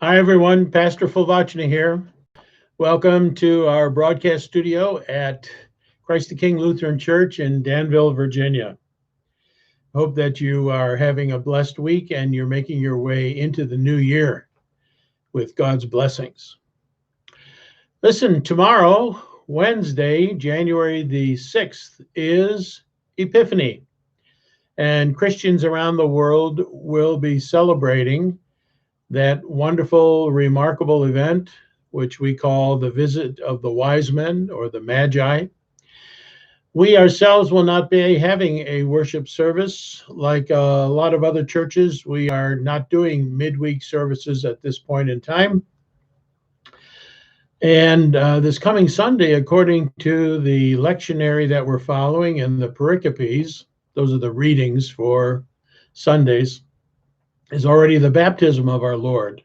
Hi, everyone. Pastor Fulvachny here. Welcome to our broadcast studio at Christ the King Lutheran Church in Danville, Virginia. Hope that you are having a blessed week and you're making your way into the new year with God's blessings. Listen, tomorrow, Wednesday, January the 6th, is Epiphany, and Christians around the world will be celebrating that wonderful, remarkable event, which we call the visit of the wise men or the Magi. We ourselves will not be having a worship service like a lot of other churches. We are not doing midweek services at this point in time. And this coming Sunday, according to the lectionary that we're following and the pericopes, those are the readings for Sundays, is already the baptism of our Lord.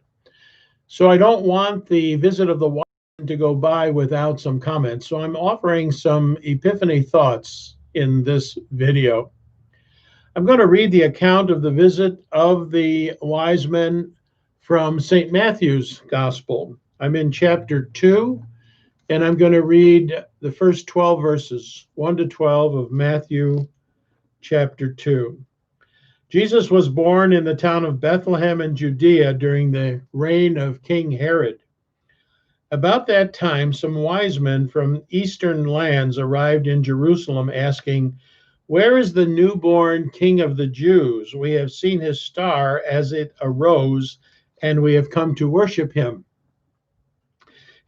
So I don't want the visit of the wise men to go by without some comments. So I'm offering some Epiphany thoughts in this video. I'm going to read the account of the visit of the wise men from St. Matthew's Gospel. I'm in chapter 2, and I'm going to read the first 12 verses, 1 to 12 of Matthew chapter 2. Jesus was born in the town of Bethlehem in Judea during the reign of King Herod. About that time, some wise men from eastern lands arrived in Jerusalem asking, "Where is the newborn King of the Jews? We have seen his star as it arose, and we have come to worship him."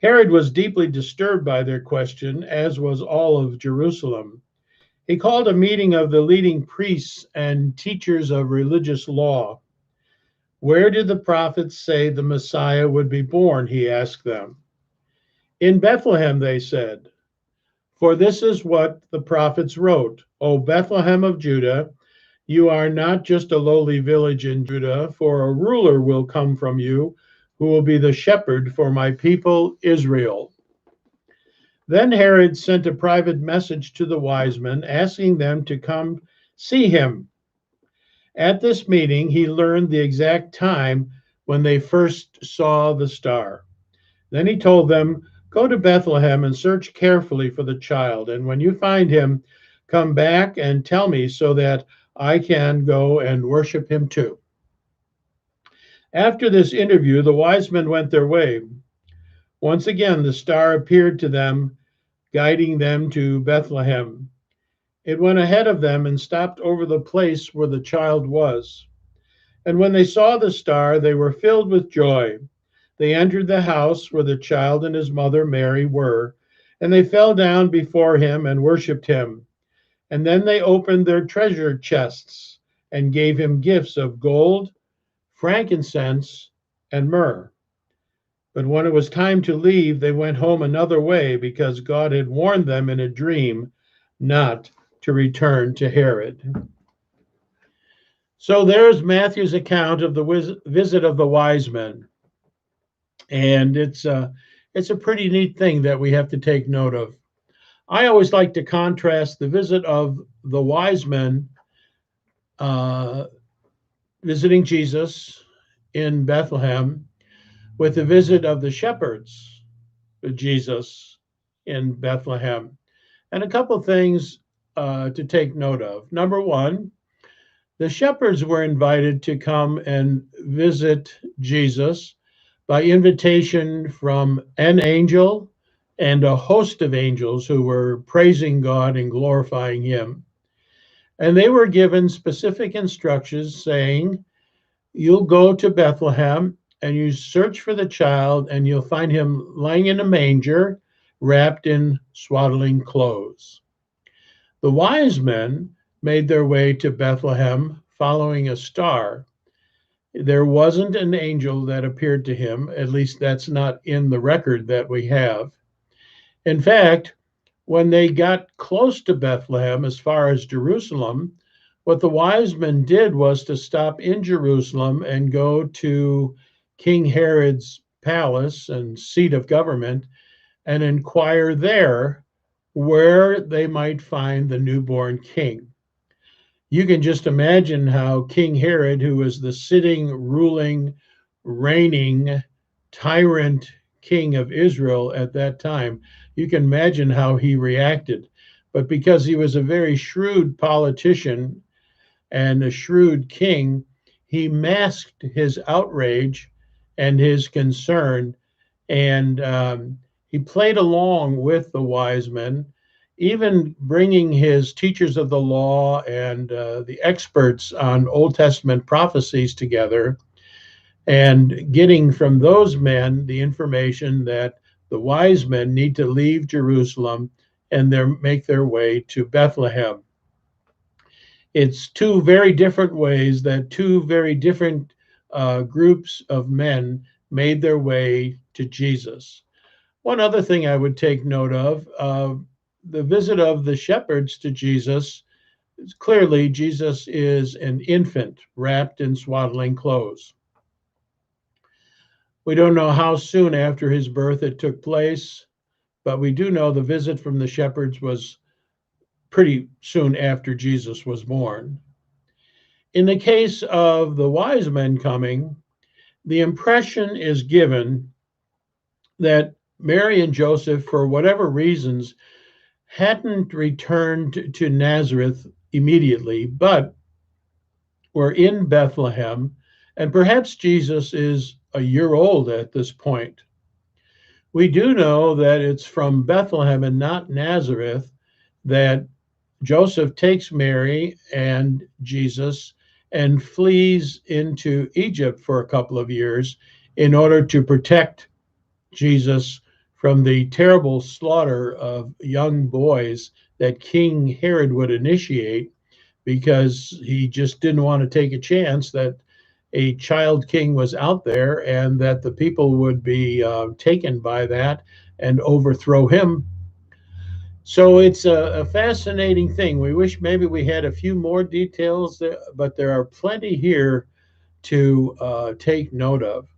Herod was deeply disturbed by their question, as was all of Jerusalem. He called a meeting of the leading priests and teachers of religious law. "Where did the prophets say the Messiah would be born?" he asked them. "In Bethlehem," they said. "For this is what the prophets wrote, O Bethlehem of Judah, you are not just a lowly village in Judah, for a ruler will come from you who will be the shepherd for my people Israel." Then Herod sent a private message to the wise men, asking them to come see him. At this meeting, he learned the exact time when they first saw the star. Then he told them, "Go to Bethlehem and search carefully for the child, and when you find him, come back and tell me so that I can go and worship him too." After this interview, the wise men went their way. Once again, the star appeared to them, guiding them to Bethlehem. It went ahead of them and stopped over the place where the child was. And when they saw the star, they were filled with joy. They entered the house where the child and his mother Mary were, and they fell down before him and worshiped him. And then they opened their treasure chests and gave him gifts of gold, frankincense, and myrrh. But when it was time to leave, they went home another way because God had warned them in a dream not to return to Herod. So there's Matthew's account of the visit of the wise men. And it's a pretty neat thing that we have to take note of. I always like to contrast the visit of the wise men visiting Jesus in Bethlehem with the visit of the shepherds of Jesus in Bethlehem. And a couple of things to take note of. Number one, the shepherds were invited to come and visit Jesus by invitation from an angel and a host of angels who were praising God and glorifying him. And they were given specific instructions saying, "You'll go to Bethlehem and you search for the child, and you'll find him lying in a manger, wrapped in swaddling clothes." The wise men made their way to Bethlehem following a star. There wasn't an angel that appeared to him, at least that's not in the record that we have. In fact, when they got close to Bethlehem, as far as Jerusalem, what the wise men did was to stop in Jerusalem and go to King Herod's palace and seat of government and inquire there where they might find the newborn king. You can just imagine how King Herod, who was the sitting, ruling, reigning tyrant king of Israel at that time. You can imagine how he reacted. But because he was a very shrewd politician and a shrewd king, he masked his outrage and his concern, and he played along with the wise men, even bringing his teachers of the law and the experts on Old Testament prophecies together and getting from those men the information that the wise men need to leave Jerusalem and make their way to Bethlehem. It's two very different ways that two very different groups of men made their way to Jesus. One other thing I would take note of, the visit of the shepherds to Jesus, clearly Jesus is an infant wrapped in swaddling clothes. We don't know how soon after his birth it took place, but we do know the visit from the shepherds was pretty soon after Jesus was born. In the case of the wise men coming, the impression is given that Mary and Joseph, for whatever reasons, hadn't returned to Nazareth immediately, but were in Bethlehem, and perhaps Jesus is a year old at this point. We do know that it's from Bethlehem and not Nazareth that Joseph takes Mary and Jesus and flees into Egypt for a couple of years in order to protect Jesus from the terrible slaughter of young boys that King Herod would initiate, because he just didn't want to take a chance that a child king was out there and that the people would be taken by that and overthrow him. So it's a fascinating thing. We wish maybe we had a few more details, but there are plenty here to take note of.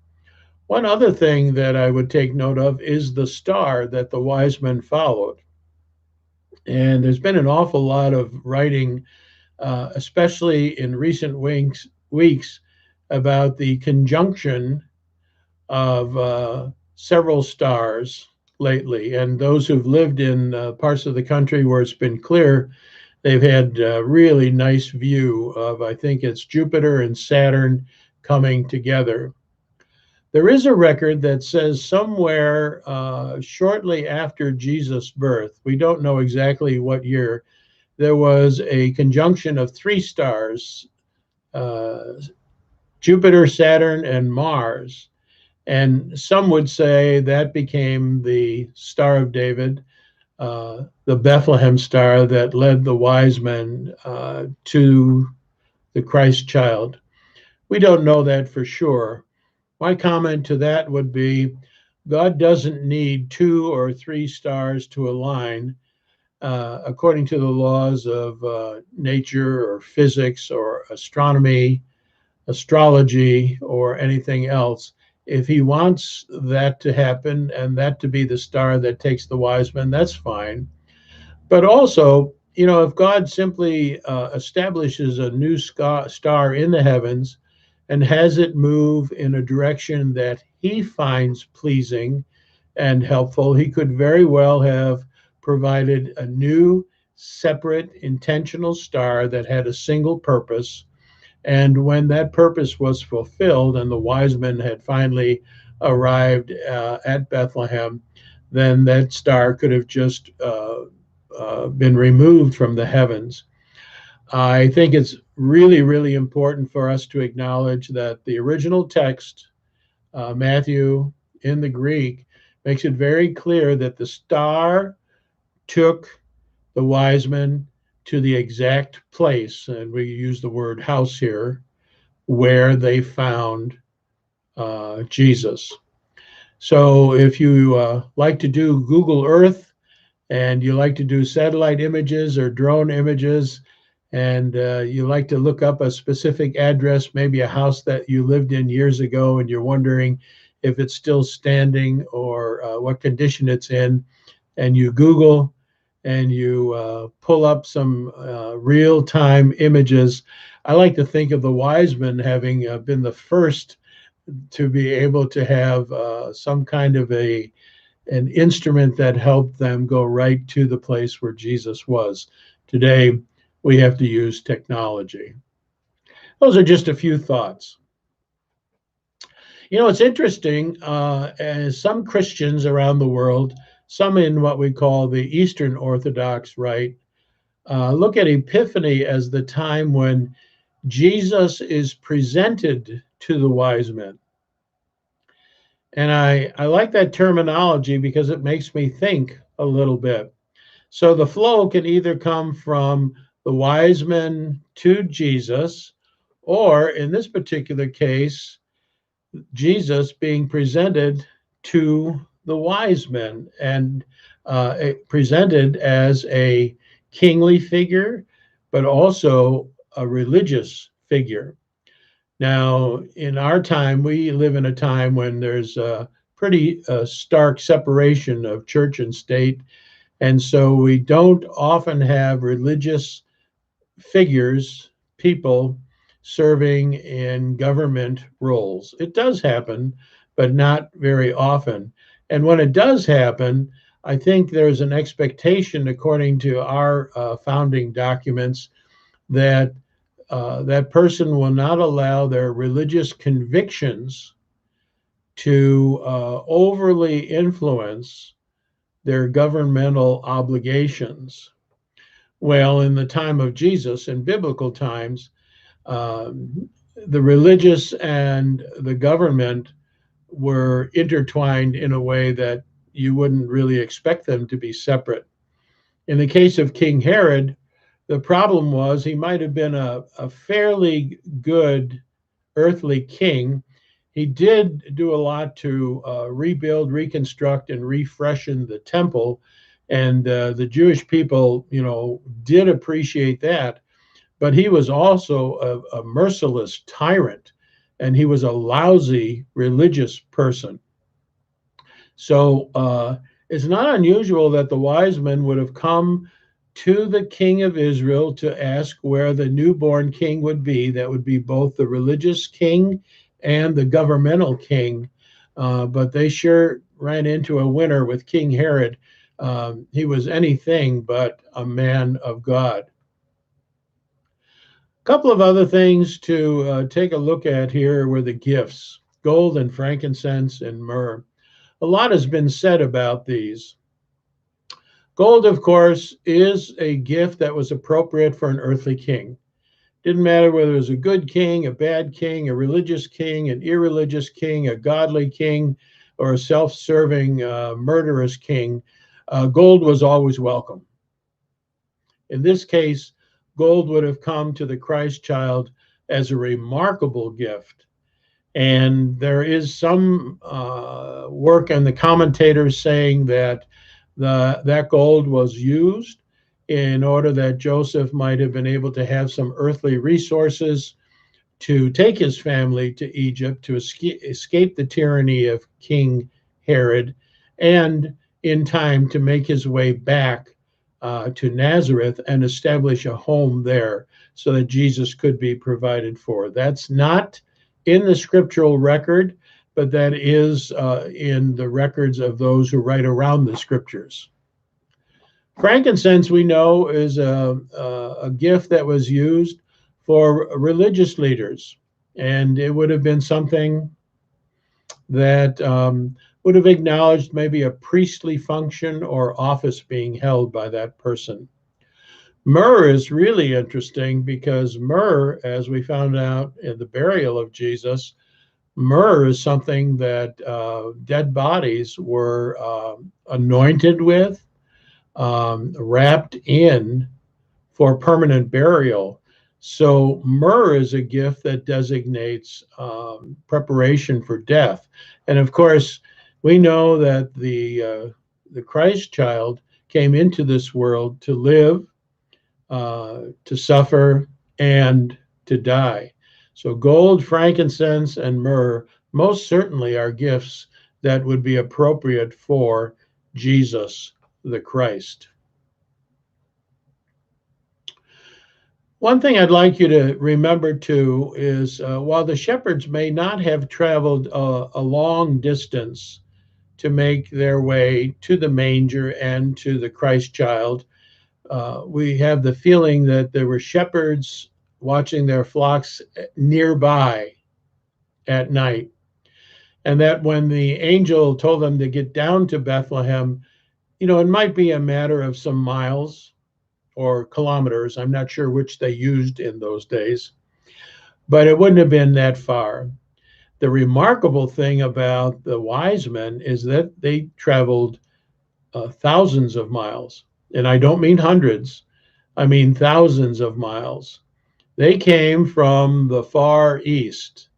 One other thing that I would take note of is the star that the wise men followed. And there's been an awful lot of writing, especially in recent weeks about the conjunction of several stars lately. And those who've lived in parts of the country where it's been clear, they've had a really nice view of, I think it's Jupiter and Saturn coming together. There is a record that says somewhere shortly after Jesus' birth, we don't know exactly what year, there was a conjunction of three stars, Jupiter, Saturn, and Mars. And some would say that became the Star of David, the Bethlehem star that led the wise men to the Christ child. We don't know that for sure. My comment to that would be God doesn't need two or three stars to align according to the laws of nature or physics or astronomy, astrology, or anything else. If he wants that to happen and that to be the star that takes the wise men, that's fine. But also, if God simply establishes a new star in the heavens and has it move in a direction that he finds pleasing and helpful, he could very well have provided a new, separate, intentional star that had a single purpose. And when that purpose was fulfilled and the wise men had finally arrived at Bethlehem, then that star could have just been removed from the heavens. I think it's really, really important for us to acknowledge that the original text, Matthew in the Greek, makes it very clear that the star took the wise men to the exact place, and we use the word house here, where they found Jesus. So if you like to do Google Earth and you like to do satellite images or drone images, and you like to look up a specific address, maybe a house that you lived in years ago, and you're wondering if it's still standing or what condition it's in, and you Google and you pull up some real-time images. I like to think of the wise men having been the first to be able to have some kind of an instrument that helped them go right to the place where Jesus was. Today, we have to use technology. Those are just a few thoughts. You know, it's interesting, as some Christians around the world, some in what we call the Eastern Orthodox rite, look at Epiphany as the time when Jesus is presented to the wise men. And I like that terminology because it makes me think a little bit. So the flow can either come from the wise men to Jesus, or in this particular case, Jesus being presented to the wise men and presented as a kingly figure, but also a religious figure. Now, in our time, we live in a time when there's a pretty stark separation of church and state. And so we don't often have religious figures, people serving in government roles. It does happen, but not very often. And when it does happen, I think there's an expectation, according to our founding documents, that that person will not allow their religious convictions to overly influence their governmental obligations. Well, in the time of Jesus, in biblical times, the religious and the government were intertwined in a way that you wouldn't really expect them to be separate. In the case of King Herod, the problem was he might have been a fairly good earthly king. He did do a lot to rebuild, reconstruct, and refreshen the temple. And the Jewish people, you know, did appreciate that. But he was also a merciless tyrant, and he was a lousy religious person. So it's not unusual that the wise men would have come to the king of Israel to ask where the newborn king would be. That would be both the religious king and the governmental king. But they sure ran into a winner with King Herod. He was anything but a man of God. A couple of other things to take a look at here were the gifts: gold and frankincense and myrrh. A lot has been said about these. Gold, of course, is a gift that was appropriate for an earthly king. Didn't matter whether it was a good king, a bad king, a religious king, an irreligious king, a godly king, or a self serving, murderous king. Gold was always welcome. In this case, gold would have come to the Christ child as a remarkable gift. And there is some work in the commentators saying that that gold was used in order that Joseph might have been able to have some earthly resources to take his family to Egypt to escape the tyranny of King Herod, and in time to make his way back to Nazareth and establish a home there so that Jesus could be provided for. That's not in the scriptural record, but that is in the records of those who write around the scriptures. Frankincense, we know, is a gift that was used for religious leaders, and it would have been something that would have acknowledged maybe a priestly function or office being held by that person. Myrrh is really interesting because myrrh, as we found out in the burial of Jesus, myrrh is something that dead bodies were anointed with, wrapped in for permanent burial. So myrrh is a gift that designates preparation for death. And of course, we know that the Christ child came into this world to live, to suffer, and to die. So gold, frankincense, and myrrh most certainly are gifts that would be appropriate for Jesus the Christ. One thing I'd like you to remember too is while the shepherds may not have traveled a long distance to make their way to the manger and to the Christ child, we have the feeling that there were shepherds watching their flocks nearby at night, and that when the angel told them to get down to Bethlehem, it might be a matter of some miles or kilometers. I'm not sure which they used in those days, but it wouldn't have been that far. The remarkable thing about the wise men is that they traveled thousands of miles. And I don't mean hundreds, I mean thousands of miles. They came from the Far East.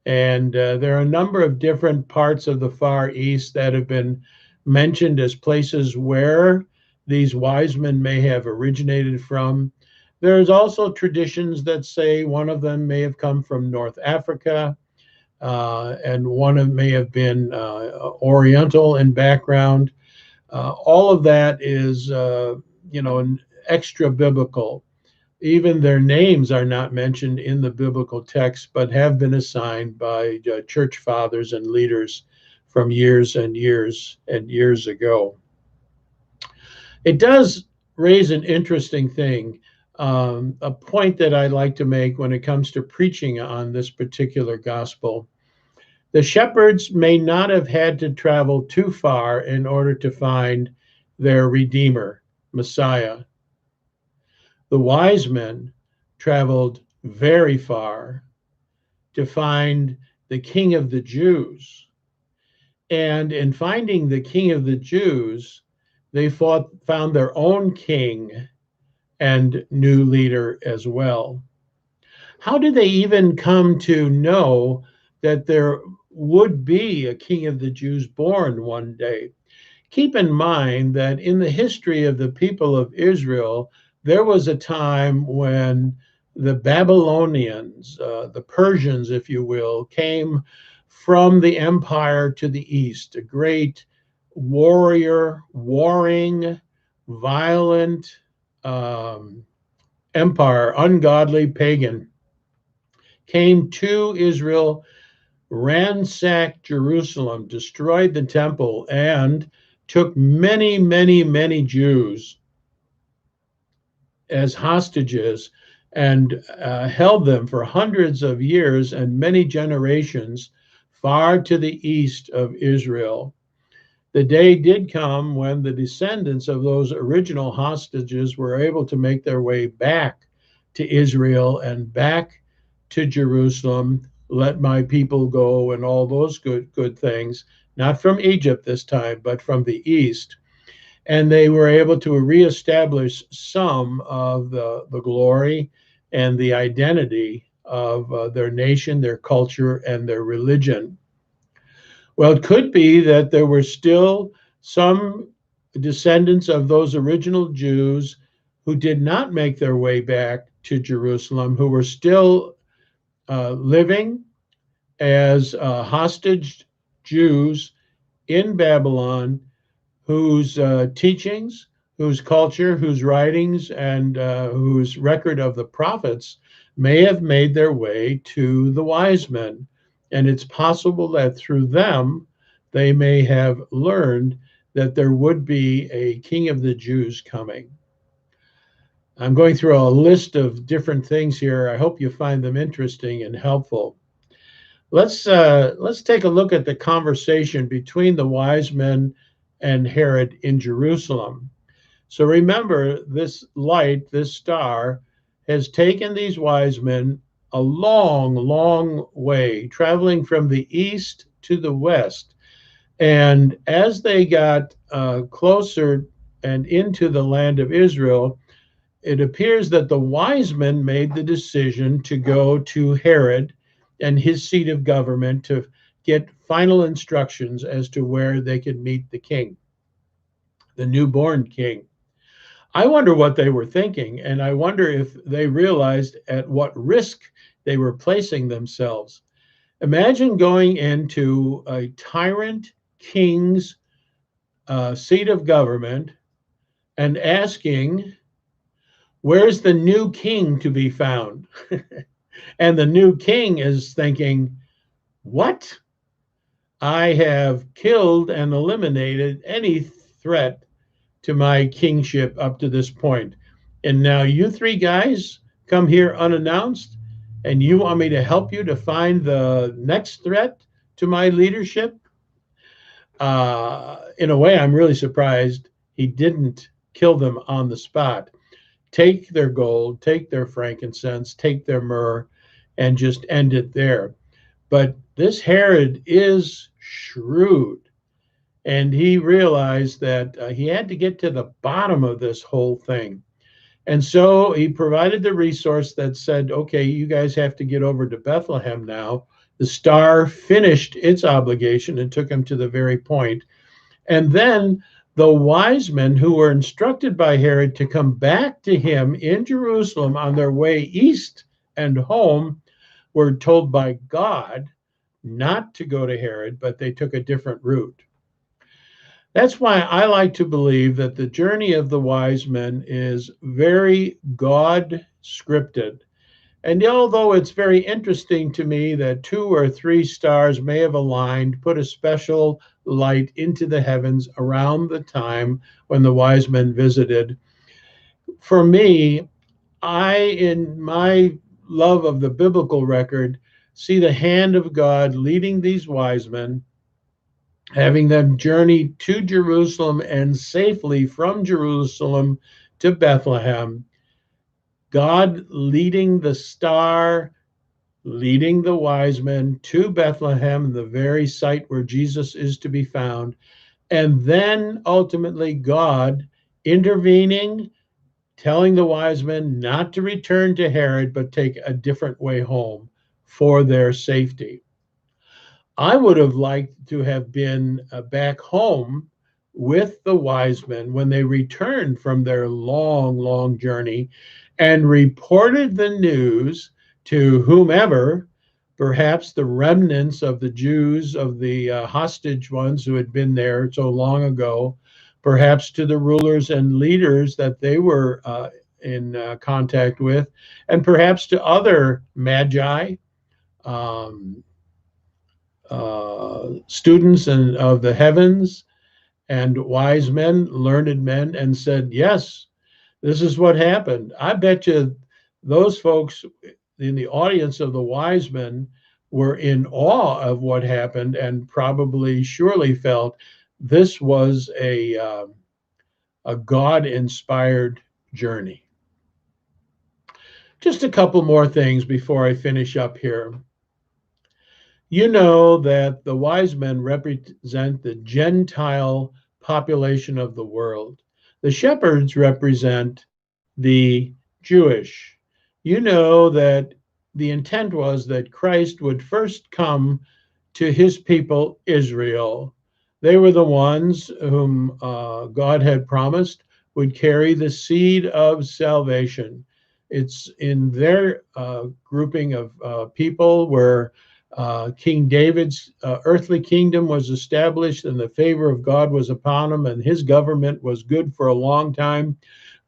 And there are a number of different parts of the Far East that have been mentioned as places where these wise men may have originated from. There's also traditions that say one of them may have come from North Africa, and one of may have been Oriental in background. All of that is, extra biblical. Even their names are not mentioned in the biblical text, but have been assigned by church fathers and leaders from years and years and years ago. It does raise an interesting thing, a point that I like to make when it comes to preaching on this particular gospel. The shepherds may not have had to travel too far in order to find their Redeemer, Messiah. The wise men traveled very far to find the King of the Jews. And in finding the King of the Jews, they found their own king and new leader as well. How did they even come to know that there would be a King of the Jews born one day? Keep in mind that in the history of the people of Israel, there was a time when the Babylonians, the Persians, if you will, came from the empire to the east, a great warrior, warring, violent empire, ungodly, pagan, came to Israel, ransacked Jerusalem, destroyed the temple, and took many, many, many Jews as hostages and held them for hundreds of years and many generations far to the east of Israel. The day did come when the descendants of those original hostages were able to make their way back to Israel and back to Jerusalem. Let my people go, and all those good things, not from Egypt this time, but from the east. And they were able to reestablish some of the glory and the identity of their nation, their culture, and their religion. Well, it could be that there were still some descendants of those original Jews who did not make their way back to Jerusalem, who were still living as hostage Jews in Babylon, whose teachings, whose culture, whose writings, and whose record of the prophets may have made their way to the wise men. And it's possible that through them, they may have learned that there would be a king of the Jews coming. I'm going through a list of different things here. I hope you find them interesting and helpful. Let's take a look at the conversation between the wise men and Herod in Jerusalem. So remember, this light, this star, has taken these wise men a long, long way, traveling from the east to the west. And as they got closer and into the land of Israel, it appears that the wise men made the decision to go to Herod and his seat of government to get final instructions as to where they could meet the king, the newborn king. I wonder what they were thinking, and I wonder if they realized at what risk they were placing themselves. Imagine going into a tyrant king's seat of government and asking Where's the new king to be found? And the new king is thinking, what? I have killed and eliminated any threat to my kingship up to this point. And now you three guys come here unannounced, and you want me to help you to find the next threat to my leadership? In a way, I'm really surprised he didn't kill them on the spot. Take their gold, take their frankincense, take their myrrh, and just end it there. But this Herod is shrewd, and he realized that he had to get to the bottom of this whole thing. And so he provided the resource that said, okay, you guys have to get over to Bethlehem now. The star finished its obligation and took him to the very point. And then the wise men who were instructed by Herod to come back to him in Jerusalem on their way east and home were told by God not to go to Herod, but they took a different route. That's why I like to believe that the journey of the wise men is very God scripted. And although it's very interesting to me that 2 or 3 stars may have aligned, put a special light into the heavens around the time when the wise men visited, for me, in my love of the biblical record, see the hand of God leading these wise men, having them journey to Jerusalem and safely from Jerusalem to Bethlehem. God leading the star, leading the wise men to Bethlehem, the very site where Jesus is to be found, and then ultimately God intervening, telling the wise men not to return to Herod, but take a different way home for their safety. I would have liked to have been back home with the wise men when they returned from their long, long journey and reported the news to whomever, perhaps the remnants of the Jews, of the hostage ones who had been there so long ago, perhaps to the rulers and leaders that they were in contact with, and perhaps to other magi, um, students of the heavens and wise men, learned men, and said, yes, this is what happened. I bet you those folks in the audience of the wise men were in awe of what happened and probably surely felt this was a God inspired journey. Just a couple more things before I finish up here. You know that the wise men represent the Gentile population of the world. The shepherds represent the Jewish. You know that the intent was that Christ would first come to his people, Israel. They were the ones whom God had promised would carry the seed of salvation. It's in their grouping of people where King David's earthly kingdom was established and the favor of God was upon him, and his government was good for a long time.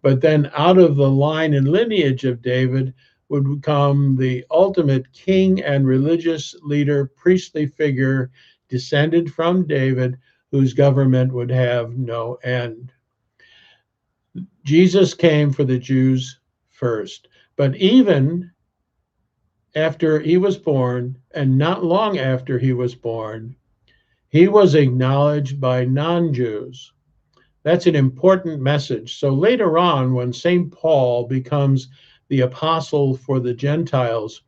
But then out of the line and lineage of David would come the ultimate king and religious leader, priestly figure descended from David, whose government would have no end. Jesus came for the Jews first, but even after he was born, and not long after he was born, he was acknowledged by non-Jews. That's an important message. So later on, when St. Paul becomes the apostle for the Gentiles,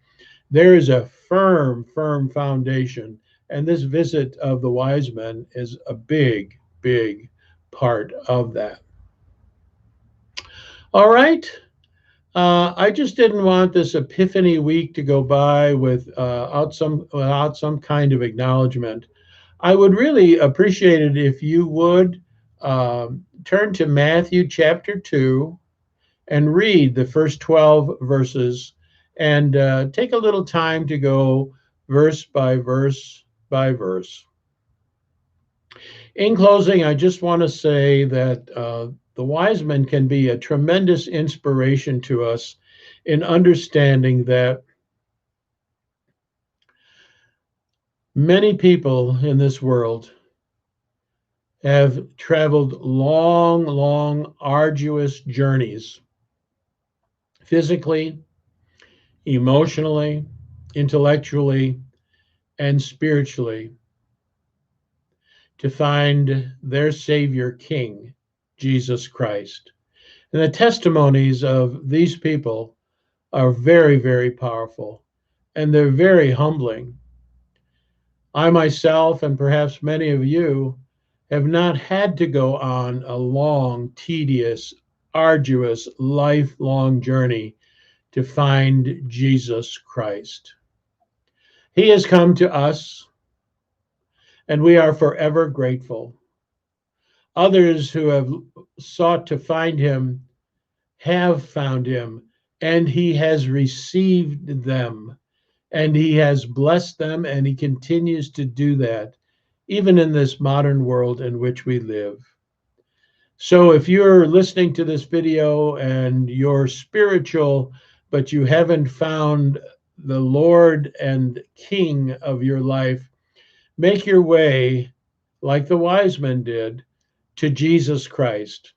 there is a firm, firm foundation. And this visit of the wise men is a big, big part of that. All right. I just didn't want this Epiphany week to go by without some kind of acknowledgement. I would really appreciate it if you would turn to Matthew chapter 2 and read the first 12 verses and take a little time to go verse by verse by verse. In closing, I just want to say that the wise men can be a tremendous inspiration to us in understanding that many people in this world have traveled long, long, arduous journeys, physically, emotionally, intellectually, and spiritually, to find their Savior King, Jesus Christ. And the testimonies of these people are very, very powerful, and they're very humbling. I myself, and perhaps many of you, have not had to go on a long, tedious, arduous, lifelong journey to find Jesus Christ. He has come to us, and we are forever grateful. Others who have sought to find him have found him, and he has received them, and he has blessed them, and he continues to do that, even in this modern world in which we live. So if you're listening to this video and you're spiritual, but you haven't found the Lord and King of your life, make your way, like the wise men did, to Jesus Christ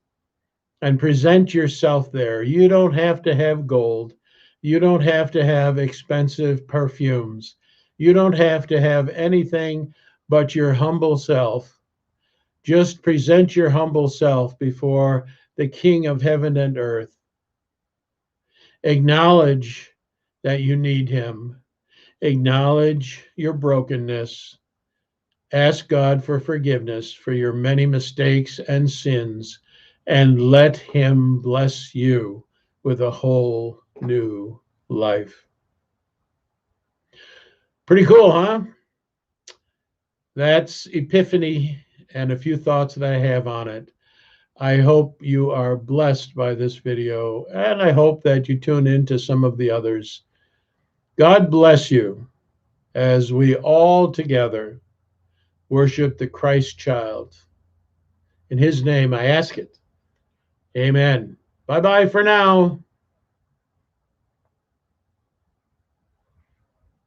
and present yourself there. You don't have to have gold. You don't have to have expensive perfumes. You don't have to have anything but your humble self. Just present your humble self before the King of heaven and earth. Acknowledge that you need him. Acknowledge your brokenness. Ask God for forgiveness for your many mistakes and sins, and let him bless you with a whole new life. Pretty cool, huh? That's Epiphany and a few thoughts that I have on it. I hope you are blessed by this video, and I hope that you tune into some of the others. God bless you as we all together worship the Christ child. In his name I ask it. Amen. Bye-bye for now.